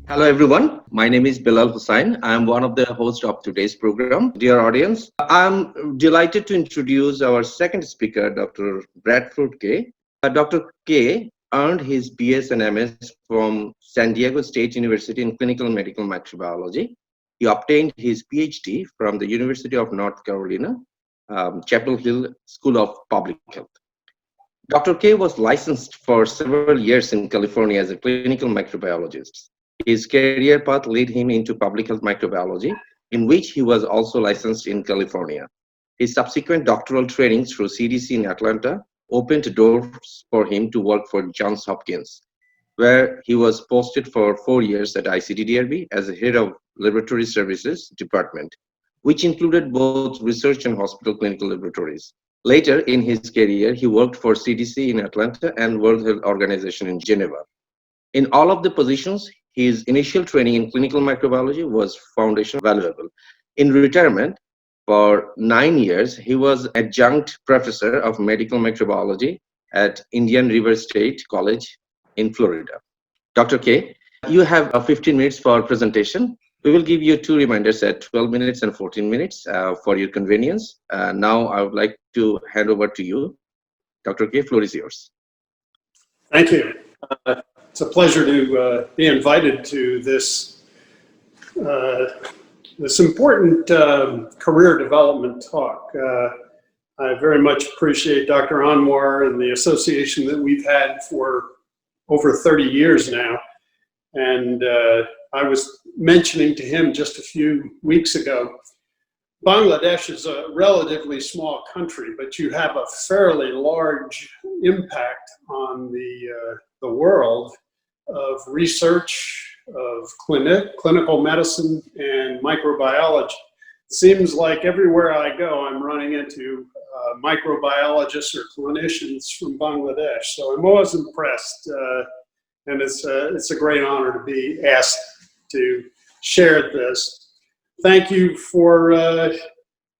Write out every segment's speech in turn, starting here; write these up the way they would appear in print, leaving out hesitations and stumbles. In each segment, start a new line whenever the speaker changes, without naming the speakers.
Hello, everyone. My name is Bilal Hussain. I'm one of the hosts of today's program. Dear audience, I'm delighted to introduce our second speaker, Dr. Bradford K. Dr. K earned his BS and MS from San Diego State University in clinical medical microbiology. He obtained his PhD from the University of North Carolina, Chapel Hill School of Public Health. Dr. K was licensed for several years in California as a clinical microbiologist. His career path led him into public health microbiology, in which he was also licensed in California. His subsequent doctoral training through CDC in Atlanta opened doors for him to work for Johns Hopkins, where he was posted for 4 years at ICDDRB as a head of Laboratory Services Department, which included both research and hospital clinical laboratories. Later in his career, he worked for CDC in Atlanta and World Health Organization in Geneva. In all of the positions, his initial training in clinical microbiology was foundational valuable. In retirement, for 9 years, he was adjunct professor of medical microbiology at Indian River State College in Florida. Dr. K, you have 15 minutes for presentation. We will give you two reminders at 12 minutes and 14 minutes for your convenience. Now I would like to hand over to you. Dr. K, floor is yours.
Thank you. It's a pleasure to be invited to this important career development talk. I very much appreciate Dr. Anwar and the association that we've had for over 30 years now. And I was mentioning to him just a few weeks ago, Bangladesh is a relatively small country, but you have a fairly large impact on the world of research, of clinical medicine, and microbiology. It seems like everywhere I go, I'm running into microbiologists or clinicians from Bangladesh. So I'm always impressed, and it's a great honor to be asked to share this. Thank you for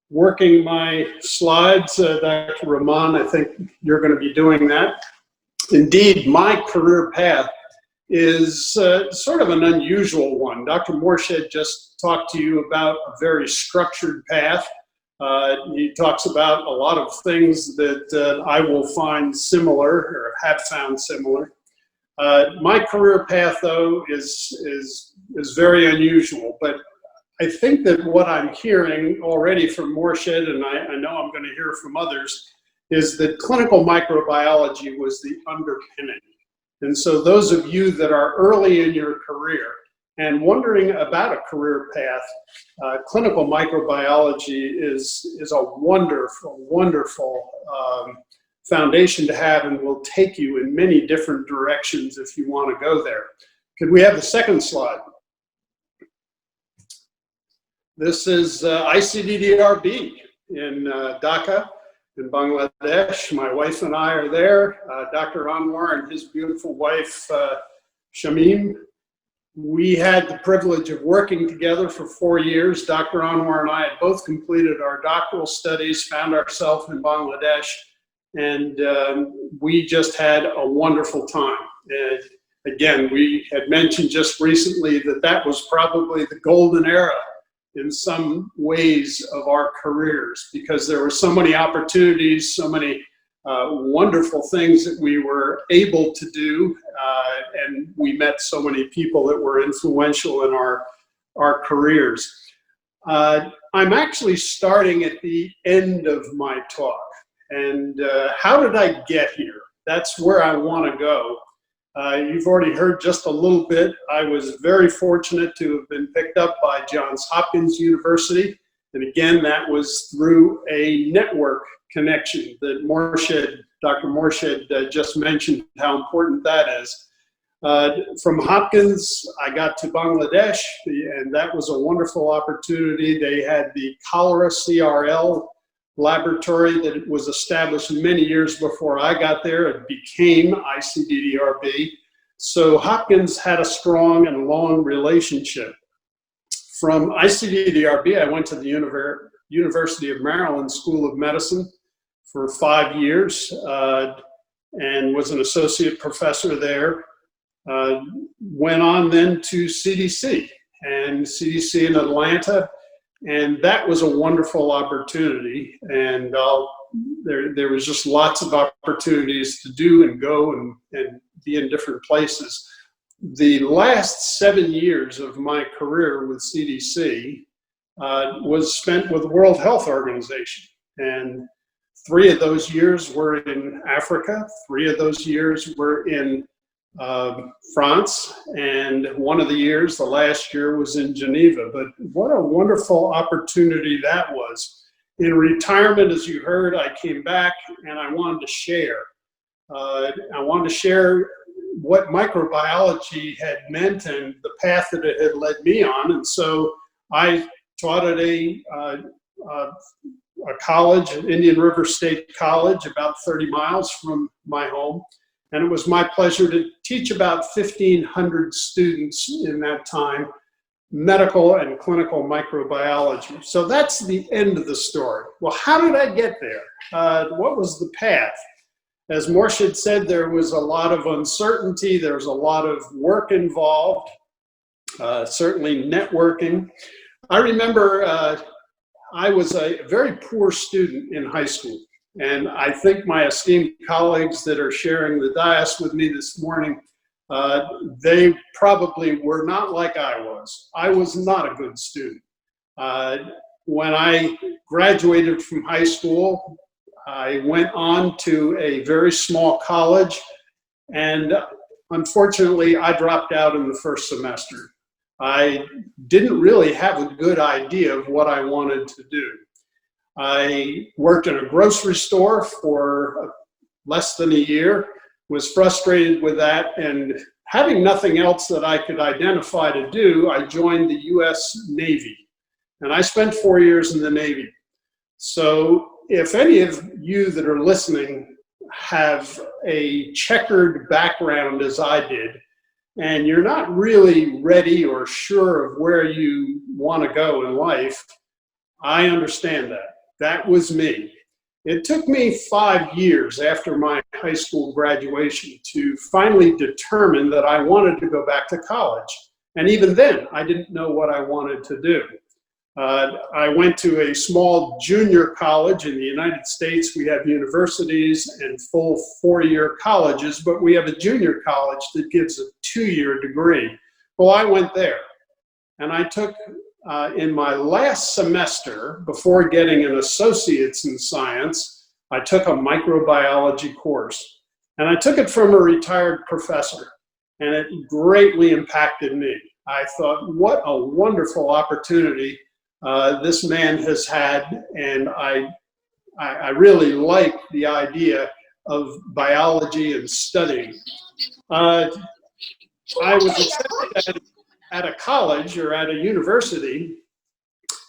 working my slides, Dr. Rahman. I think you're going to be doing that. Indeed, my career path is sort of an unusual one. Dr. Morshed just talked to you about a very structured path. He talks about a lot of things that I will find similar or have found similar. My career path, though, is very unusual, but I think that what I'm hearing already from Morshed, and I know I'm going to hear from others, is that clinical microbiology was the underpinning. And so those of you that are early in your career and wondering about a career path, clinical microbiology is a wonderful foundation to have, and will take you in many different directions if you want to go there. Could we have the second slide? This is ICDDRB in Dhaka in Bangladesh. My wife and I are there. Dr. Anwar and his beautiful wife, Shamim. We had the privilege of working together for 4 years. Dr. Anwar and I had both completed our doctoral studies, found ourselves in Bangladesh, and we just had a wonderful time. And again, we had mentioned just recently that that was probably the golden era in some ways of our careers, because there were so many opportunities, so many wonderful things that we were able to do, and we met so many people that were influential in our careers. I'm actually starting at the end of my talk, and how did I get here? That's where I want to go. You've already heard just a little bit. I was very fortunate to have been picked up by Johns Hopkins University. And again, that was through a network connection that Dr. Morshed just mentioned how important that is. From Hopkins, I got to Bangladesh, and that was a wonderful opportunity. They had the cholera CRL laboratory that was established many years before I got there. It became ICDDRB. So Hopkins had a strong and long relationship. From ICDDRB, I went to the University of Maryland School of Medicine for 5 years and was an associate professor there. Went on then to CDC in Atlanta, and that was a wonderful opportunity. And there was just lots of opportunities to do and go and be in different places. The last 7 years of my career with CDC was spent with the World Health Organization. And 3 of those years were in Africa, 3 of those years were in France, and 1 of the years, the last year, was in Geneva. But what a wonderful opportunity that was. In retirement, as you heard, I came back and I wanted to share. I wanted to share what microbiology had meant and the path that it had led me on. And so I taught at a college, Indian River State College, about 30 miles from my home. And it was my pleasure to teach about 1,500 students in that time, medical and clinical microbiology. So that's the end of the story. Well, how did I get there? What was the path? As Morshid said, there was a lot of uncertainty. There was a lot of work involved, certainly networking. I remember I was a very poor student in high school. And I think my esteemed colleagues that are sharing the dais with me this morning, they probably were not like I was. I was not a good student. When I graduated from high school, I went on to a very small college, and unfortunately, I dropped out in the first semester. I didn't really have a good idea of what I wanted to do. I worked in a grocery store for less than a year, was frustrated with that, and having nothing else that I could identify to do, I joined the US Navy. And I spent 4 years in the Navy. So if any of you that are listening have a checkered background as I did, and you're not really ready or sure of where you want to go in life, I understand that. That was me. It took me 5 years after my high school graduation to finally determine that I wanted to go back to college. And even then, I didn't know what I wanted to do. I went to a small junior college in the United States. We have universities and full 4-year colleges, but we have a junior college that gives a 2-year degree. Well, I went there, and I took in my last semester, before getting an associate's in science, I took a microbiology course. And I took it from a retired professor, and it greatly impacted me. I thought, what a wonderful opportunity this man has had, and I really like the idea of biology and studying. I was accepted at a college or at a university,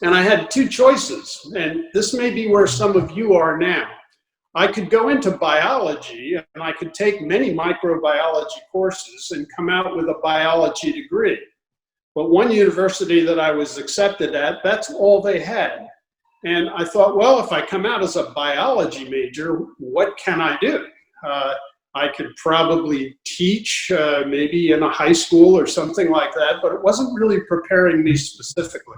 and I had 2 choices, and this may be where some of you are now. I could go into biology, and I could take many microbiology courses and come out with a biology degree. But one university that I was accepted at, that's all they had. And I thought, well, if I come out as a biology major, what can I do? I could probably teach maybe in a high school or something like that, but it wasn't really preparing me specifically.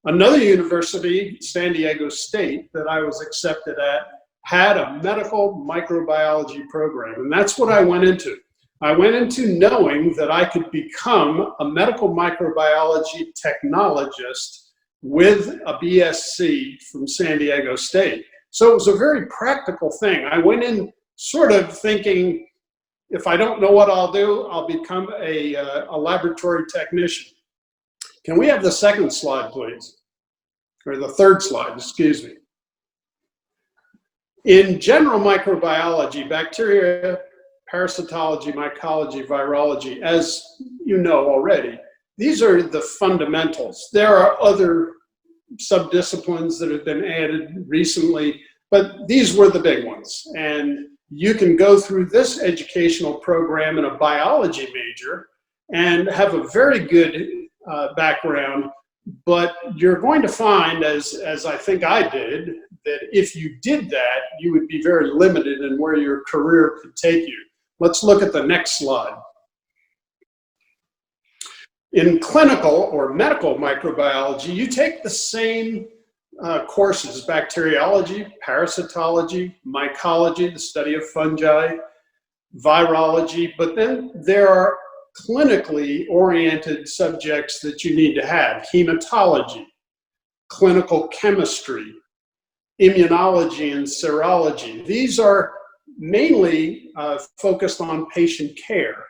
Another university, San Diego State, that I was accepted at, had a medical microbiology program, and that's what I went into. I went into knowing that I could become a medical microbiology technologist with a BSc from San Diego State. So it was a very practical thing. I went in sort of thinking, if I don't know what I'll do, I'll become a laboratory technician. Can we have the second slide, please? Or the third slide, excuse me. In general microbiology, bacteria, parasitology, mycology, virology, as you know already, these are the fundamentals. There are other subdisciplines that have been added recently, but these were the big ones. And you can go through this educational program in a biology major and have a very good background, but you're going to find, as I think I did, that if you did that, you would be very limited in where your career could take you. Let's look at the next slide. In clinical or medical microbiology, you take the same courses: bacteriology, parasitology, mycology, the study of fungi, virology, but then there are clinically oriented subjects that you need to have: hematology, clinical chemistry, immunology, and serology. These are mainly focused on patient care.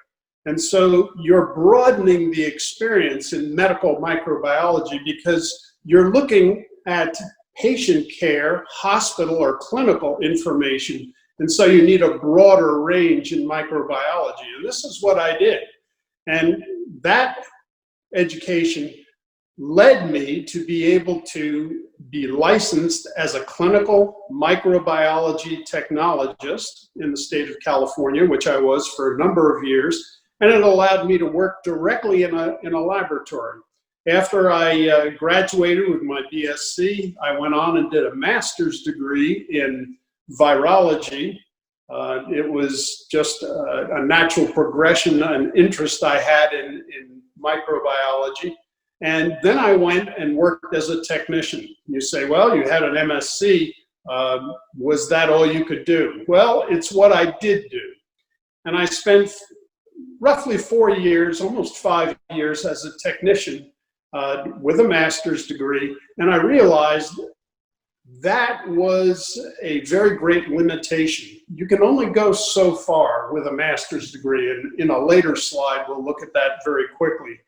And so you're broadening the experience in medical microbiology because you're looking at patient care, hospital or clinical information. And so you need a broader range in microbiology. And this is what I did. And that education led me to be able to be licensed as a clinical microbiology technologist in the state of California, which I was for a number of years. And it allowed me to work directly in a laboratory. After I graduated with my BSc, I went on and did a master's degree in virology. It was just a natural progression, an interest I had in microbiology. And then I went and worked as a technician. You say, well, you had an MSc. Was that all you could do? Well, it's what I did do. And I spent roughly 4 years, almost 5 years as a technician with a master's degree. And I realized that was a very great limitation. You can only go so far with a master's degree. And in a later slide, we'll look at that very quickly.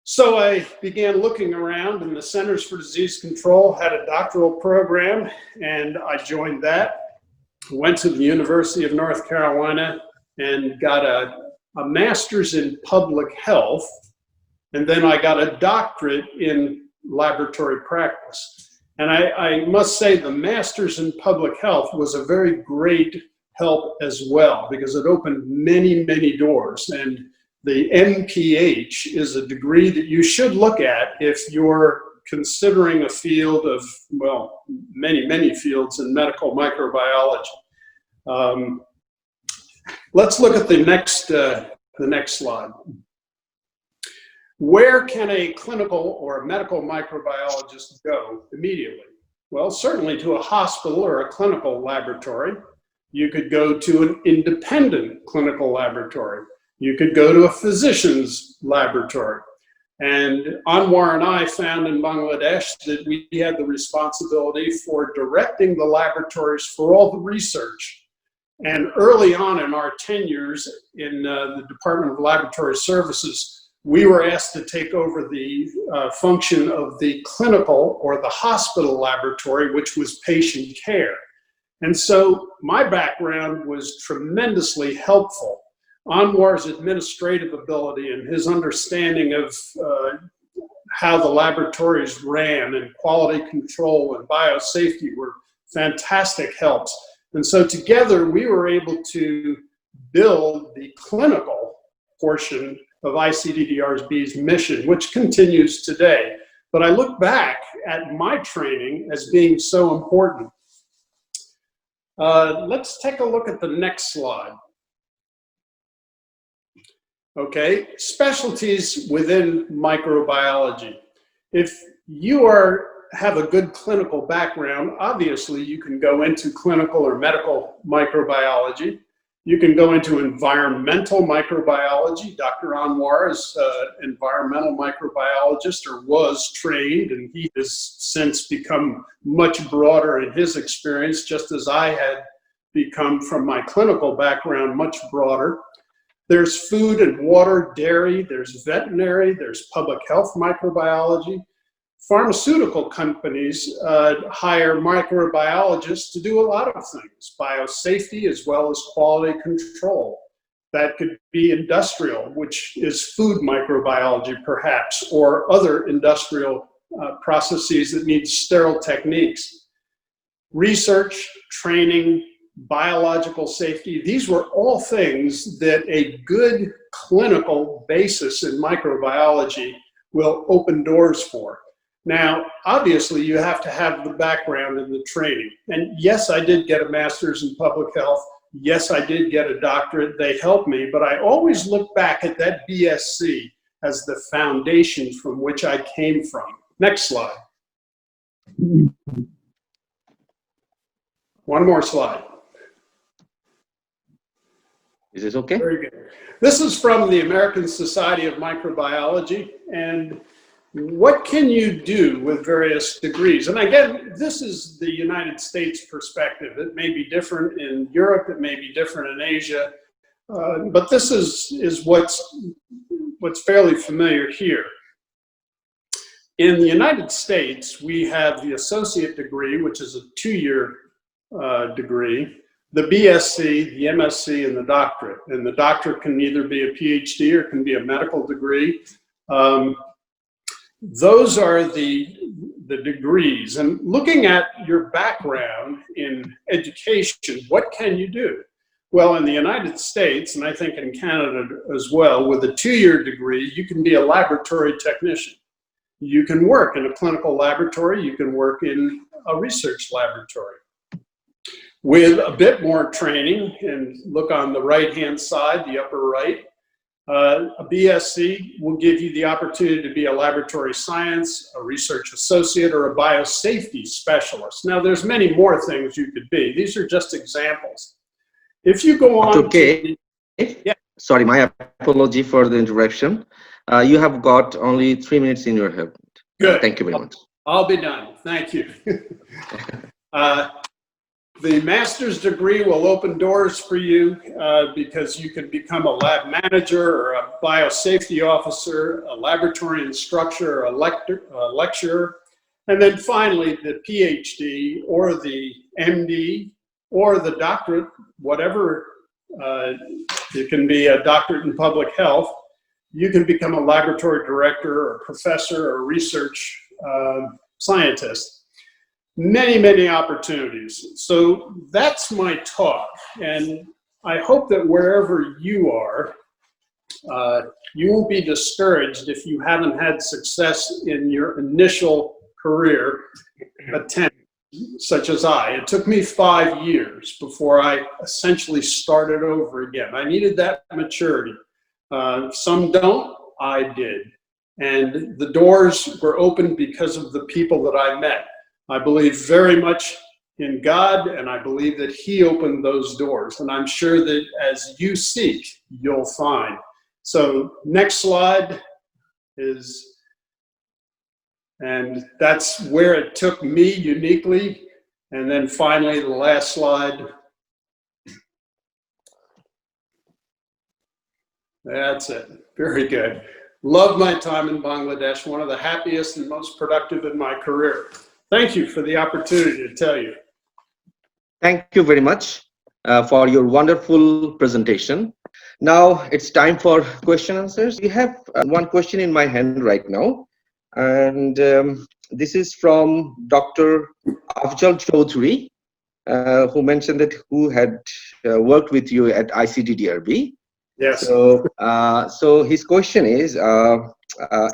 So I began looking around, and the Centers for Disease Control had a doctoral program, and I joined that. Went to the University of North Carolina and got a master's in public health, and then I got a doctorate in laboratory practice. And I must say the master's in public health was a very great help as well, because it opened many, many doors. And the MPH is a degree that you should look at if you're considering a field of, well, many, many fields in medical microbiology. Let's look at the next slide. Where can a clinical or a medical microbiologist go immediately? Well, certainly to a hospital or a clinical laboratory. You could go to an independent clinical laboratory. You could go to a physician's laboratory. And Anwar and I found in Bangladesh that we had the responsibility for directing the laboratories for all the research. And early on in our tenures in the Department of Laboratory Services, we were asked to take over the function of the clinical or the hospital laboratory, which was patient care. And so my background was tremendously helpful. Anwar's administrative ability and his understanding of how the laboratories ran and quality control and biosafety were fantastic helps. And so together we were able to build the clinical portion of ICDDRB's mission, which continues today. But I look back at my training as being so important. Let's take a look at the next slide. Okay, specialties within microbiology. If you have a good clinical background, obviously you can go into clinical or medical microbiology. You can go into environmental microbiology. Dr. Anwar is an environmental microbiologist, or was trained, and he has since become much broader in his experience, just as I had become from my clinical background much broader. There's food and water, dairy, there's veterinary, there's public health microbiology. Pharmaceutical companies hire microbiologists to do a lot of things, biosafety as well as quality control. That could be industrial, which is food microbiology perhaps, or other industrial processes that need sterile techniques. Research, training, biological safety, these were all things that a good clinical basis in microbiology will open doors for. Now, obviously, you have to have the background and the training. And yes, I did get a master's in public health. Yes, I did get a doctorate. They helped me, but I always look back at that BSc as the foundation from which I came from. Next slide. One more slide.
Is this okay?
Very good. This is from the American Society of Microbiology, and what can you do with various degrees? And again, this is the United States perspective. It may be different in Europe, it may be different in Asia, but this is what's fairly familiar here. In the United States, we have the associate degree, which is a 2-year degree, the BSc, the MSc, and the doctorate. And the doctorate can either be a PhD or it can be a medical degree. Those are the degrees. And looking at your background in education, what can you do? Well, in the United States, and I think in Canada as well, with a 2-year degree, you can be a laboratory technician. You can work in a clinical laboratory, you can work in a research laboratory. With a bit more training, and look on the right-hand side, the upper right, a BSc will give you the opportunity to be a laboratory science, a research associate, or a biosafety specialist. Now, there's many more things you could be. These are just examples. If you go on
to... Yeah. Sorry, my apology for the interruption. You have got only 3 minutes in your head.
Good.
Thank you very much.
I'll be done. Thank you. The master's degree will open doors for you because you can become a lab manager or a biosafety officer, a laboratory instructor, a lecturer, and then finally the PhD or the MD or the doctorate, whatever. It can be a doctorate in public health. You can become a laboratory director or professor or research scientist. Many, many opportunities. So that's my talk. And I hope that wherever you are, you won't be discouraged if you haven't had success in your initial career attempt, such as I. It took me 5 years before I essentially started over again. I needed that maturity. Some don't, I did. And the doors were opened because of the people that I met. I believe very much in God, and I believe that He opened those doors. And I'm sure that as you seek, you'll find. So next slide is, and that's where it took me uniquely. And then finally, the last slide. That's it. Very good. Love my time in Bangladesh, one of the happiest and most productive in my career. Thank you for the opportunity to tell you.
Thank you very much for your wonderful presentation. Now it's time for question answers. We have one question in my hand right now, and this is from Dr. Afjal Chaudhary, who mentioned that who had worked with you at ICDDRB.
Yes.
So his question is,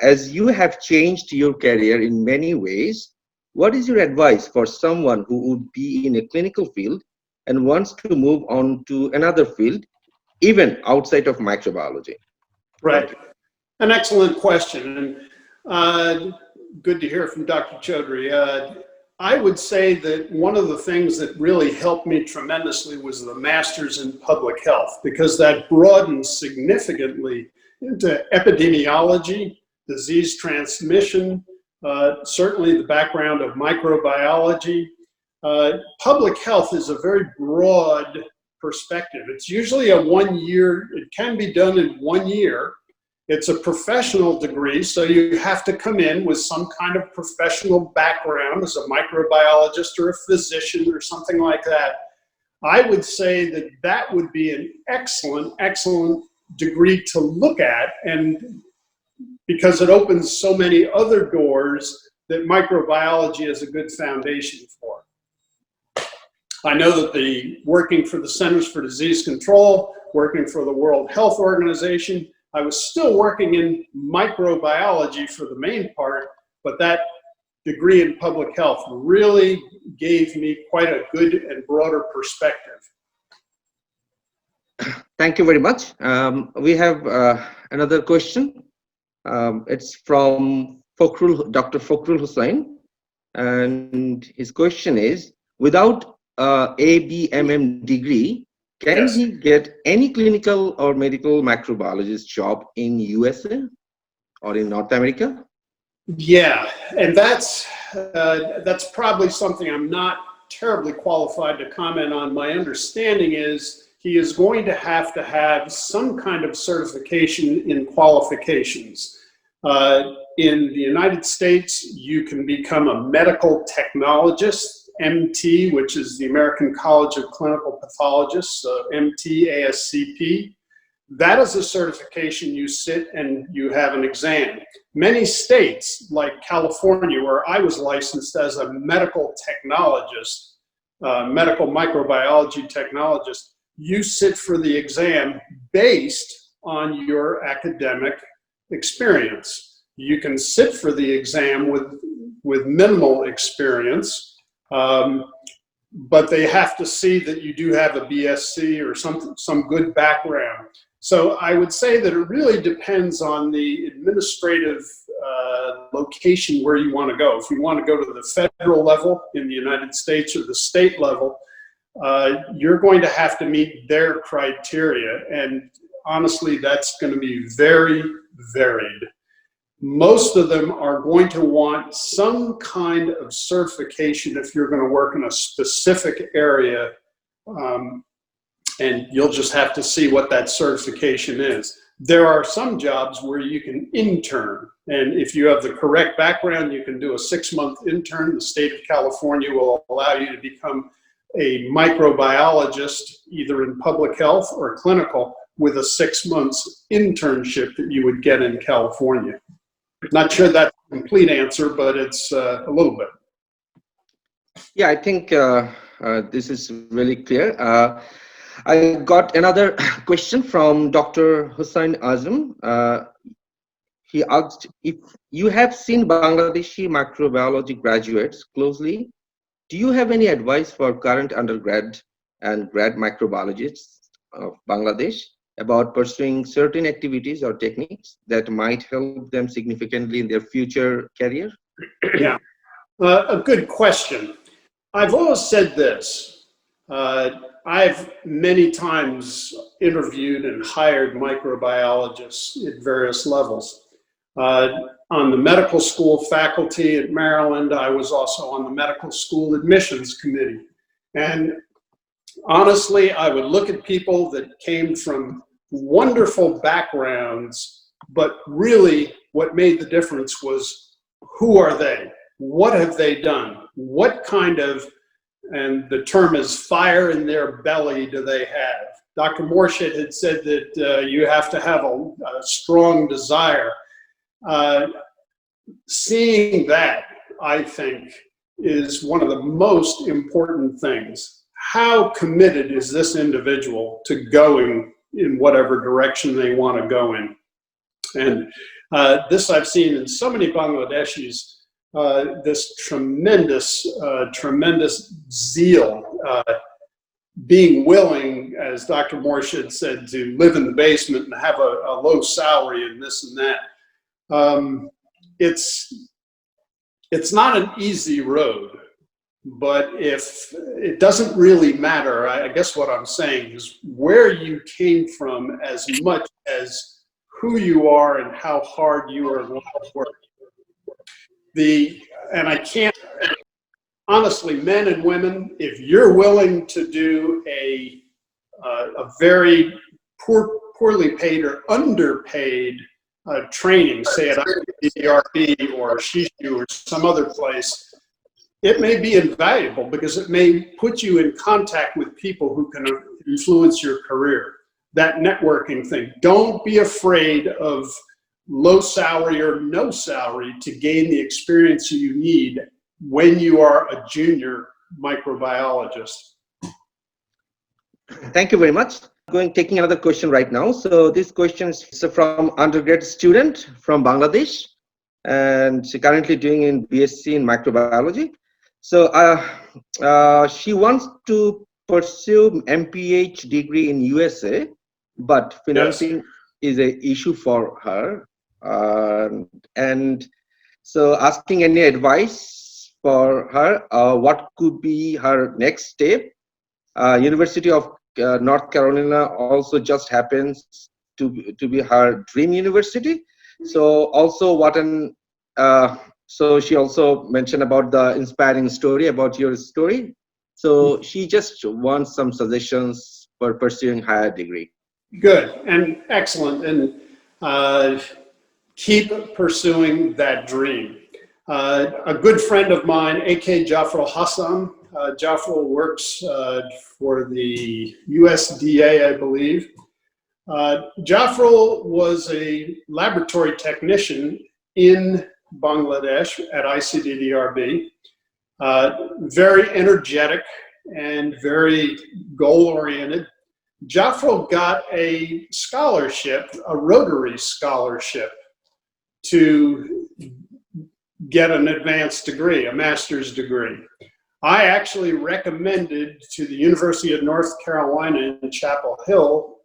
as you have changed your career in many ways, what is your advice for someone who would be in a clinical field and wants to move on to another field, even outside of microbiology?
Right. An excellent question. And good to hear from Dr. Chaudhary. I would say that one of the things that really helped me tremendously was the master's in public health, because that broadened significantly into epidemiology, disease transmission, certainly the background of microbiology. Public health is a very broad perspective. It's usually a 1 year, it can be done in 1 year. It's a professional degree, so you have to come in with some kind of professional background as a microbiologist or a physician or something like that. I would say that that would be an excellent, excellent degree to look at, and because it opens so many other doors that microbiology is a good foundation for. I know that working for the Centers for Disease Control, working for the World Health Organization, I was still working in microbiology for the main part, but that degree in public health really gave me quite a good and broader perspective.
Thank you very much. We have another question. It's from Dr. Fakhrul Hussain, and his question is: without ABMM degree, can
Yes.
he get any clinical or medical microbiologist job in USA or in North America?
Yeah, and that's probably something I'm not terribly qualified to comment on. My understanding is he is going to have some kind of certification in qualifications. In the United States, you can become a medical technologist, MT, which is the American College of Clinical Pathologists, MT ASCP. That is a certification you sit and you have an exam. Many states, like California, where I was licensed as a medical technologist, medical microbiology technologist, you sit for the exam based on your academic experience. You can sit for the exam with minimal experience, but they have to see that you do have a BSc or some good background. So I would say that it really depends on the administrative location where you want to go. If you want to go to the federal level in the United States or the state level, you're going to have to meet their criteria. And honestly, that's going to be very varied. Most of them are going to want some kind of certification if you're going to work in a specific area. And you'll just have to see what that certification is. There are some jobs where you can intern, and if you have the correct background, you can do a 6-month intern. The state of California will allow you to become a microbiologist, either in public health or clinical, with a 6 months internship that you would get in California. Not sure that's a complete answer, but it's a little bit.
Yeah, I think this is really clear. I got another question from Dr. Hussain Azam. He asked, if you have seen Bangladeshi microbiology graduates closely, do you have any advice for current undergrad and grad microbiologists of Bangladesh about pursuing certain activities or techniques that might help them significantly in their future career?
Yeah, a good question. I've always said this. I've many times interviewed and hired microbiologists at various levels. On the medical school faculty at Maryland, I was also on the medical school admissions committee. And honestly, I would look at people that came from wonderful backgrounds, but really what made the difference was, who are they? What have they done? What kind of, and the term is, fire in their belly do they have? Dr. Morshed had said that you have to have a strong desire. Seeing that, I think, is one of the most important things. How committed is this individual to going in whatever direction they want to go in? And this I've seen in so many Bangladeshis, this tremendous zeal, being willing, as Dr. Morshed said, to live in the basement and have a low salary and this and that. It's not an easy road, but if it doesn't really matter, I guess what I'm saying is where you came from as much as who you are and how hard you are going to work. And I can't, honestly, men and women, if you're willing to do a very poorly paid or underpaid training, say at IDRB or Shishu or some other place, it may be invaluable because it may put you in contact with people who can influence your career. That networking thing. Don't be afraid of low salary or no salary to gain the experience you need when you are a junior microbiologist.
Thank you very much. Taking another question right now. So this question is from undergrad student from Bangladesh, and she currently doing in BSc in microbiology. So she wants to pursue MPH degree in USA, but
Yes.
financing is a issue for her. And so asking any advice for her, what could be her next step? University of North Carolina also just happens to be her dream university. So also what an so she also mentioned about the inspiring story about your story. So she just wants some suggestions for pursuing higher degree.
Good and excellent. And keep pursuing that dream. A good friend of mine, A.K. Jafrul Hassan, Jafrul works for the USDA, I believe. Jafrul was a laboratory technician in Bangladesh at ICDDRB, very energetic and very goal-oriented. Jafrul got a scholarship, a Rotary scholarship, to get an advanced degree, a master's degree. I actually recommended to the University of North Carolina in Chapel Hill,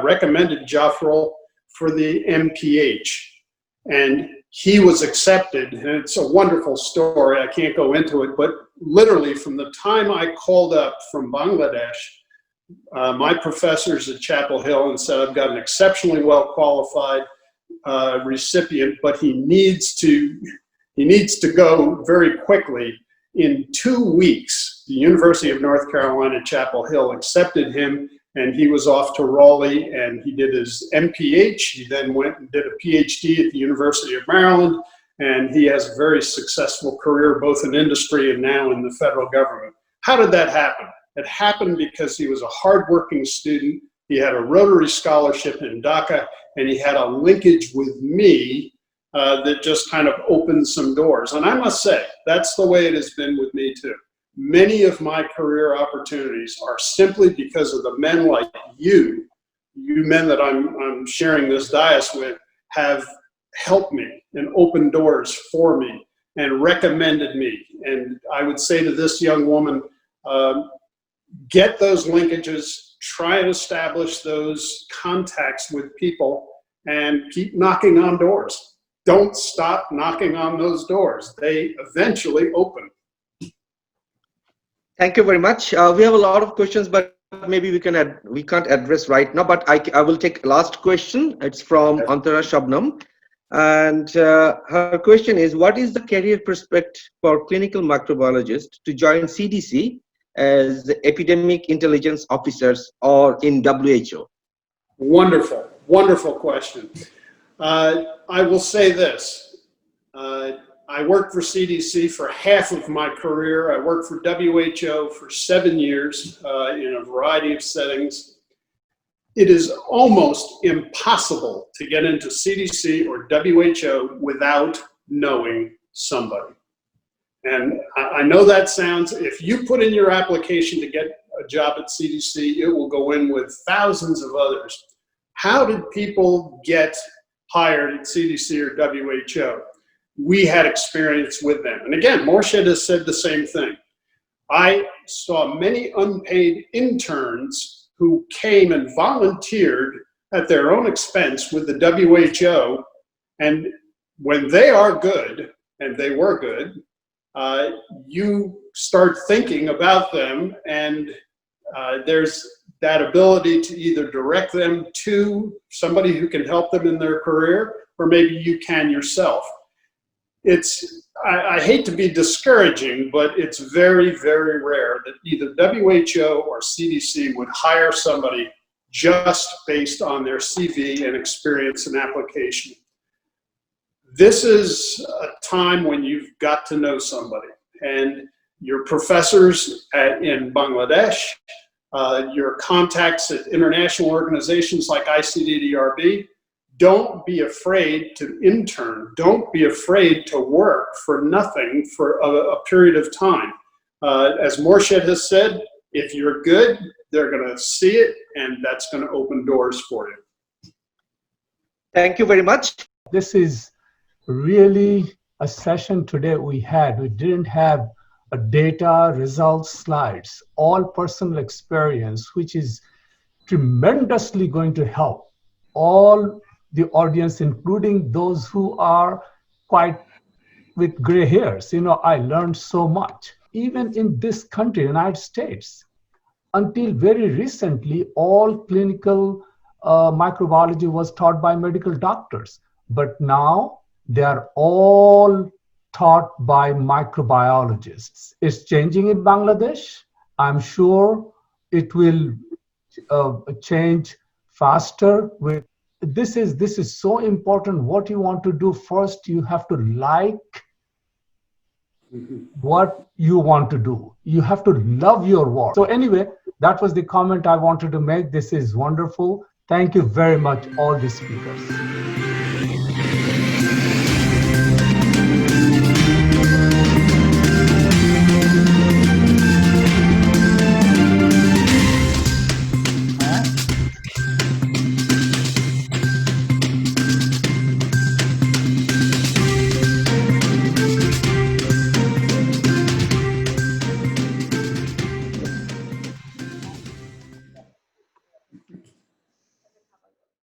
recommended Jafrul for the MPH, and he was accepted. And it's a wonderful story. I can't go into it, but literally from the time I called up from Bangladesh, my professors at Chapel Hill and said, I've got an exceptionally well qualified recipient, but he needs to go very quickly. In 2 weeks, the University of North Carolina, Chapel Hill accepted him, and he was off to Raleigh, and he did his MPH. He then went and did a PhD at the University of Maryland, and he has a very successful career, both in industry and now in the federal government. How did that happen? It happened because he was a hardworking student. He had a Rotary scholarship in Dhaka, and he had a linkage with me that just kind of opened some doors. And I must say, that's the way it has been with me too. Many of my career opportunities are simply because of the men like you men that I'm sharing this dais with, have helped me and opened doors for me and recommended me. And I would say to this young woman, get those linkages, try and establish those contacts with people, and keep knocking on doors. Don't stop knocking on those doors. They eventually open.
Thank you very much. We have a lot of questions, but maybe we can't address right now. But I will take last question. It's from Antara Shabnam, and her question is: what is the career prospect for clinical microbiologists to join CDC as epidemic intelligence officers or in WHO?
Wonderful, wonderful question. I will say this. I worked for CDC for half of my career. I worked for WHO for 7 years in a variety of settings. It is almost impossible to get into CDC or WHO without knowing somebody. And I know that sounds, if you put in your application to get a job at CDC, it will go in with thousands of others. How did people get hired at CDC or WHO? We had experience with them. And again, Morshed has said the same thing. I saw many unpaid interns who came and volunteered at their own expense with the WHO. And when they are good, and they were good, you start thinking about them, and there's that ability to either direct them to somebody who can help them in their career, or maybe you can yourself. I hate to be discouraging, but it's very, very rare that either WHO or CDC would hire somebody just based on their CV and experience and application. This is a time when you've got to know somebody, and your professors in Bangladesh, your contacts at international organizations like ICDDRB, don't be afraid to intern. Don't be afraid to work for nothing for a period of time. As Morshed has said, if you're good, they're going to see it, and that's going to open doors for you.
Thank you very much.
This is really a session today we didn't have a data results slides, all personal experience, which is tremendously going to help all the audience, including those who are quite with gray hairs. I learned so much. Even in this country, United States, until very recently, all clinical microbiology was taught by medical doctors. But now they are all taught by microbiologists. It's changing in Bangladesh. I'm sure it will change faster. With this is so important. What you want to do first, you have to like what you want to do. You have to love your work. So anyway, that was the comment I wanted to make. This is wonderful. Thank you very much, all the speakers.